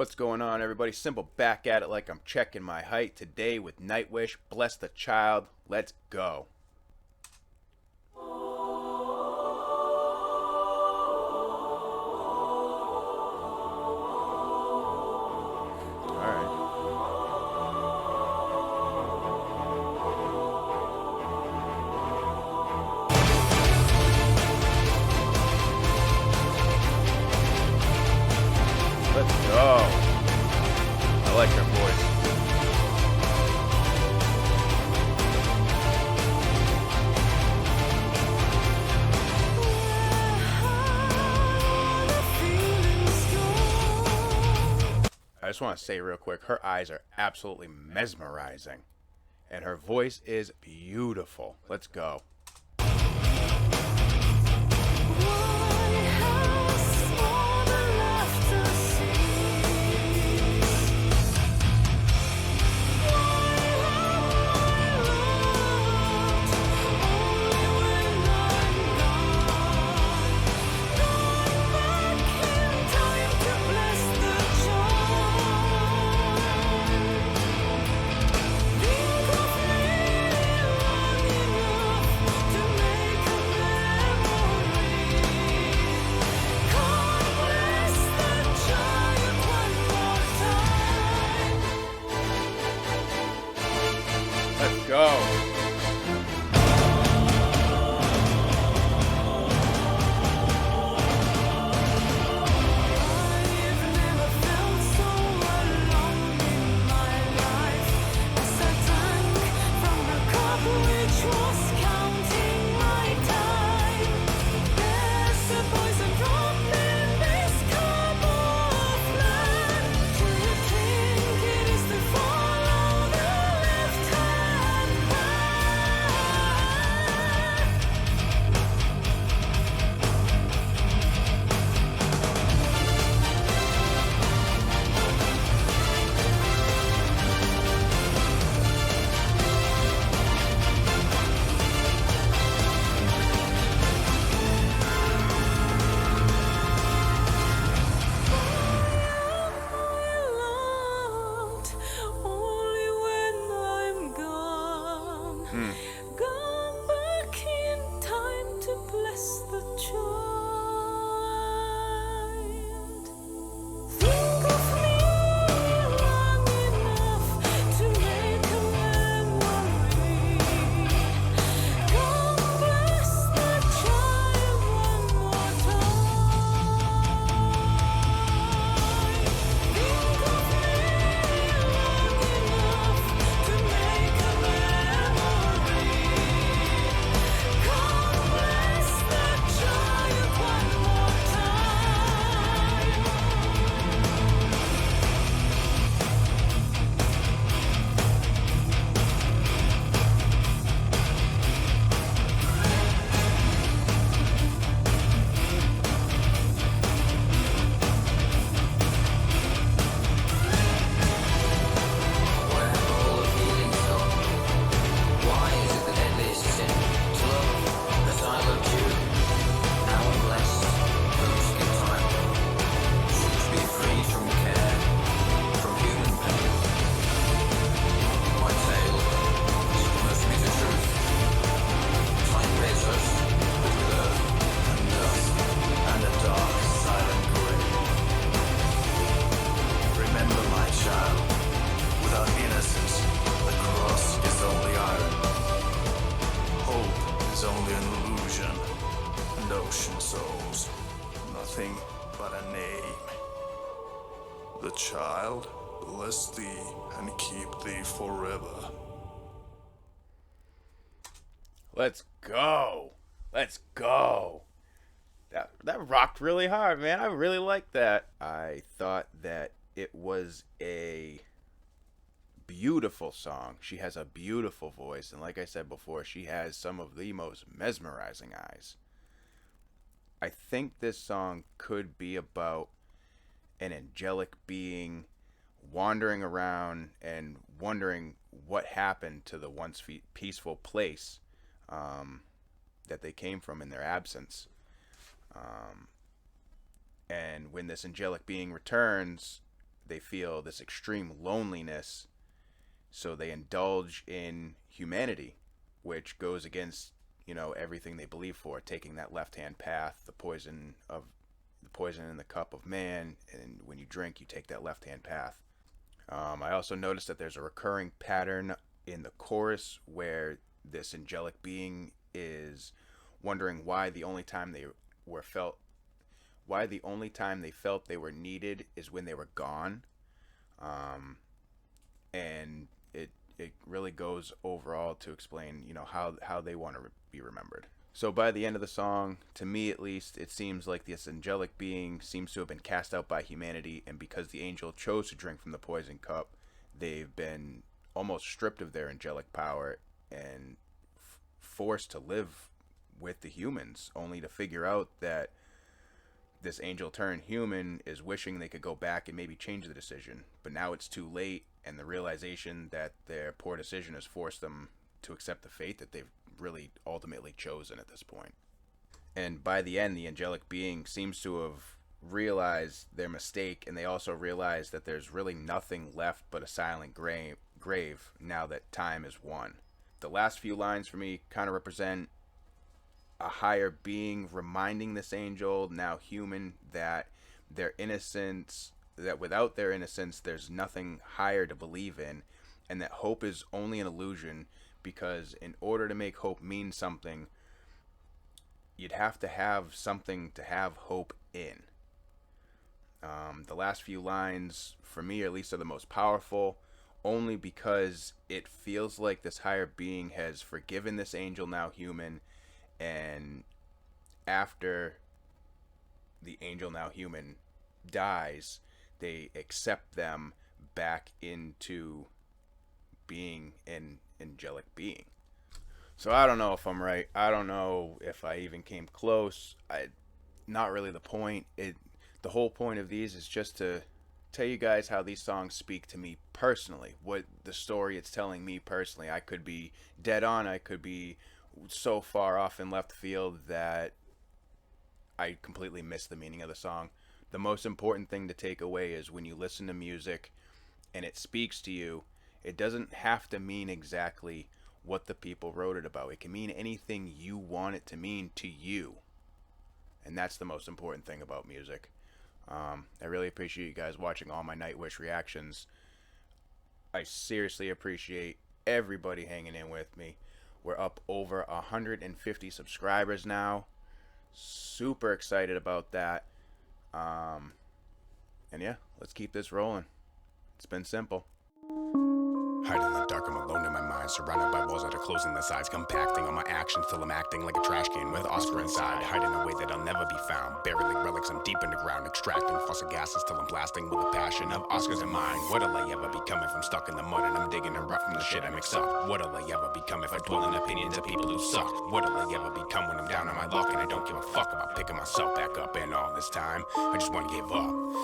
What's going on, everybody? Simple back at it like I'm checking my height today with Nightwish. Bless the child. Let's go. Alright. Let's go. I like her voice. I just want to say real quick, her eyes are absolutely mesmerizing. And her voice is beautiful. Let's go. Let's go. Gone back in time to bless the child. Think of me long enough to make a memory. God bless the child one more time. Think of me long enough to make a memory. Ocean souls, nothing but a name. The child bless thee and keep thee forever. Let's go. Let's go. That rocked really hard, man. I really liked that. I thought that it was a beautiful song. She has a beautiful voice, and like I said before, she has some of the most mesmerizing eyes. I think this song could be about an angelic being wandering around and wondering what happened to the once peaceful place that they came from in their absence. And when this angelic being returns, they feel this extreme loneliness, so they indulge in humanity, which goes against, everything they believe for, taking that left-hand path, the poison in the cup of man, and when you drink, you take that left-hand path. I also noticed that there's a recurring pattern in the chorus where this angelic being is wondering why the only time they felt they were needed is when they were gone. And it really goes overall to explain, how they want to be remembered. So by the end of the song, to me at least, it seems like this angelic being seems to have been cast out by humanity, and because the angel chose to drink from the poison cup, they've been almost stripped of their angelic power and forced to live with the humans, only to figure out that this angel turned human is wishing they could go back and maybe change the decision. But now it's too late, and the realization that their poor decision has forced them to accept the fate that they've really ultimately chosen at this point. And by the end, the angelic being seems to have realized their mistake, and they also realize that there's really nothing left but a silent grave now that time is won. The last few lines for me kind of represent a higher being reminding this angel, now human, that without their innocence there's nothing higher to believe in, and that hope is only an illusion, because in order to make hope mean something, you'd have to have something to have hope in. The last few lines, for me at least, are the most powerful, only because it feels like this higher being has forgiven this angel, now human, and after the angel, now human, dies, they accept them back into being an angelic being. So I don't know if I'm right. I don't know if I even came close. Not really the point. The whole point of these is just to tell you guys how these songs speak to me personally. What the story it's telling me personally. I could be dead on. I could be so far off in left field that I completely miss the meaning of the song. The most important thing to take away is when you listen to music and it speaks to you, it doesn't have to mean exactly what the people wrote it about. It can mean anything you want it to mean to you. And that's the most important thing about music. I really appreciate you guys watching all my Nightwish reactions. I seriously appreciate everybody hanging in with me. We're up over 150 subscribers now. Super excited about that. And yeah, let's keep this rolling. It's been simple. Hide in the dark, I'm alone in my mind, surrounded by walls that are closing the sides, compacting on my actions till I'm acting like a trash can with Oscar inside, hiding in a way that I'll never be found, buried like relics, I'm deep underground, extracting fossil gases till I'm blasting with the passion of Oscars in mind. What'll I ever become if I'm stuck in the mud and I'm digging and rough from the shit I mix up? What'll I ever become if I dwell in opinions of people who suck? What'll I ever become when I'm down on my luck and I don't give a fuck about picking myself back up? And all this time, I just wanna give up.